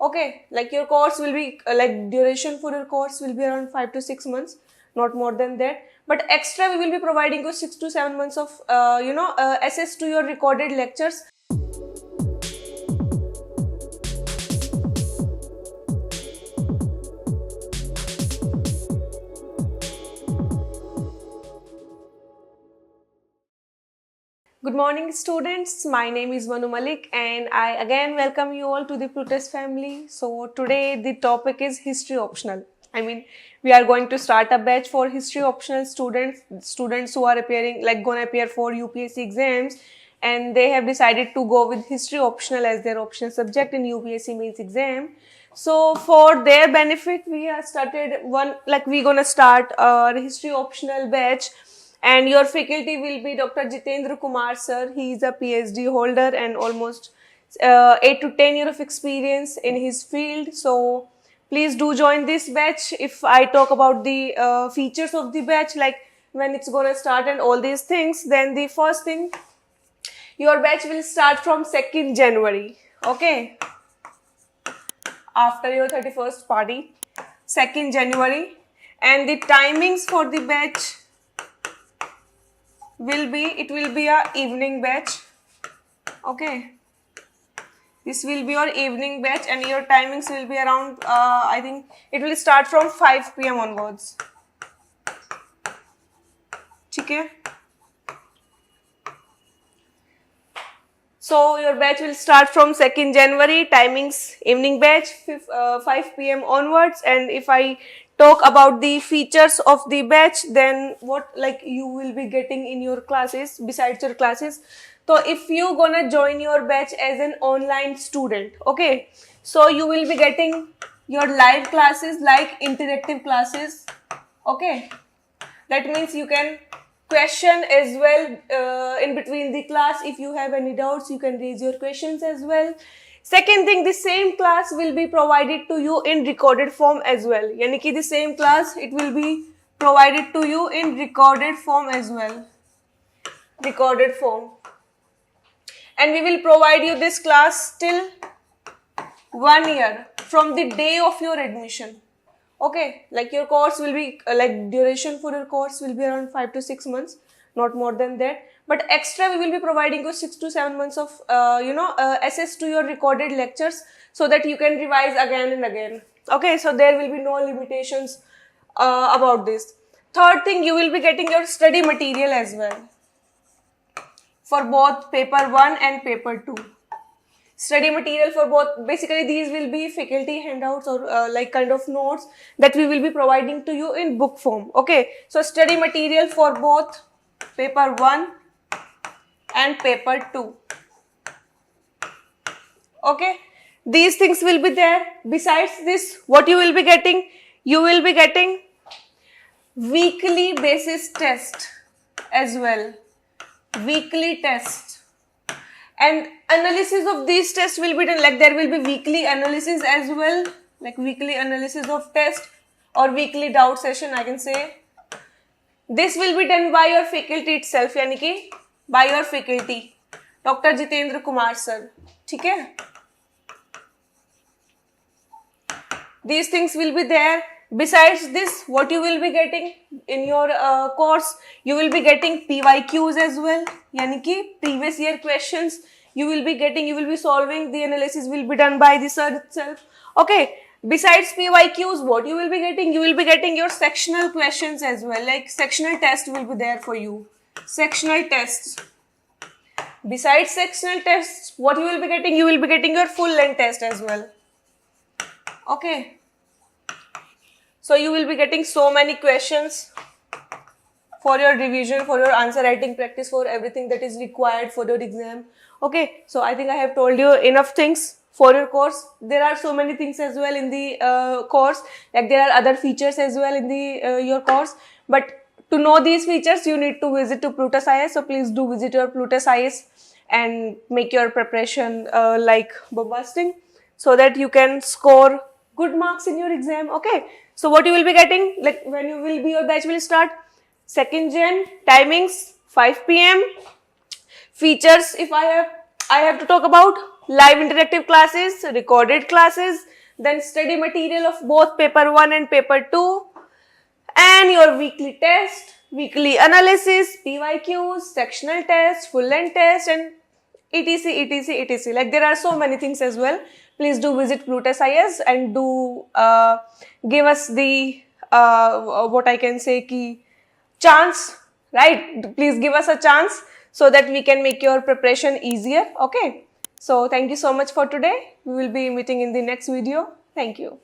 Okay, like your course will be like duration for your course will be around 5 to 6 months, not more than that. But extra we will be providing you 6 to 7 months of access to your recorded lectures. Good morning students, my name is Manu Malik and I again welcome you all to the Plutus family. So today the topic is history optional. We are going to start a batch for history optional students who are gonna appear for UPSC exams, and they have decided to go with history optional as their optional subject in UPSC mains exam. So for their benefit, we're gonna start a history optional batch, and your faculty will be Dr. Jitendra Kumar sir. He is a PhD holder and almost 8 to 10 years of experience in his field. So please do join this batch. If I talk about the features of the batch, like when it's gonna start and all these things, then the first thing, your batch will start from 2nd January. Okay, after your 31st party, 2nd January, and the timings for the batch will be a evening batch. Okay, this will be your evening batch and your timings will be around I think it will start from 5 PM onwards. Okay, so your batch will start from 2nd January, timings evening batch 5 PM onwards. And if I talk about the features of the batch, then what like you will be getting in your classes besides your classes. So if you gonna join your batch as an online student, okay, so you will be getting your live classes like interactive classes. Okay, that means you can question as well in between the class. If you have any doubts, you can raise your questions as well. Second thing, the same class will be provided to you in recorded form as well. Yani ki the same class, it will be provided to you in recorded form as well. Recorded form. And we will provide you this class till 1 year from the day of your admission. Okay, like your course will be duration for your course will be around 5 to 6 months, not more than that. But extra we will be providing you 6 to 7 months of access to your recorded lectures, so that you can revise again and again. Okay, so there will be no limitations about this. Third thing, you will be getting your study material as well for both paper 1 and paper 2. Study material for both, basically these will be faculty handouts or kind of notes that we will be providing to you in book form. Okay, so study material for both paper 1 and paper 2. Okay, these things will be there. Besides this, what you will be getting? You will be getting weekly basis test as well. Weekly test. And analysis of these tests will be done, like there will be weekly analysis as well, like weekly analysis of test or weekly doubt session, I can say. This will be done by your faculty itself, yani ki by your faculty, Dr. Jitendra Kumar sir. Okay? These things will be there. Besides this, what you will be getting in your course, you will be getting PYQs as well, yani ki previous year questions you will be getting, you will be solving, the analysis will be done by the sir itself. Okay, besides PYQs, what you will be getting? You will be getting your sectional questions as well, like sectional test will be there for you. Sectional tests. Besides sectional tests, what you will be getting? You will be getting your full length test as well. Okay. So you will be getting so many questions for your revision, for your answer writing practice, for everything that is required for your exam. Okay, so I think I have told you enough things for your course. There are so many things as well in the course, like there are other features as well in the your course. But to know these features, you need to visit to Plutus IS. So please do visit your Plutus IS and make your preparation bombastic, so that you can score good marks in your exam. Okay, so what you will be getting, like when you will be, your batch will start 2nd Jan, timings 5 PM. Features, if I have to talk about, live interactive classes, recorded classes, then study material of both paper 1 and paper 2, and your weekly test, weekly analysis, PYQs, sectional test, full length test, and etc. Like there are so many things as well. Please do visit PluteSIS and do give us the what I can say ki chance, right? Please give us a chance so that we can make your preparation easier. Okay. So thank you so much for today. We will be meeting in the next video. Thank you.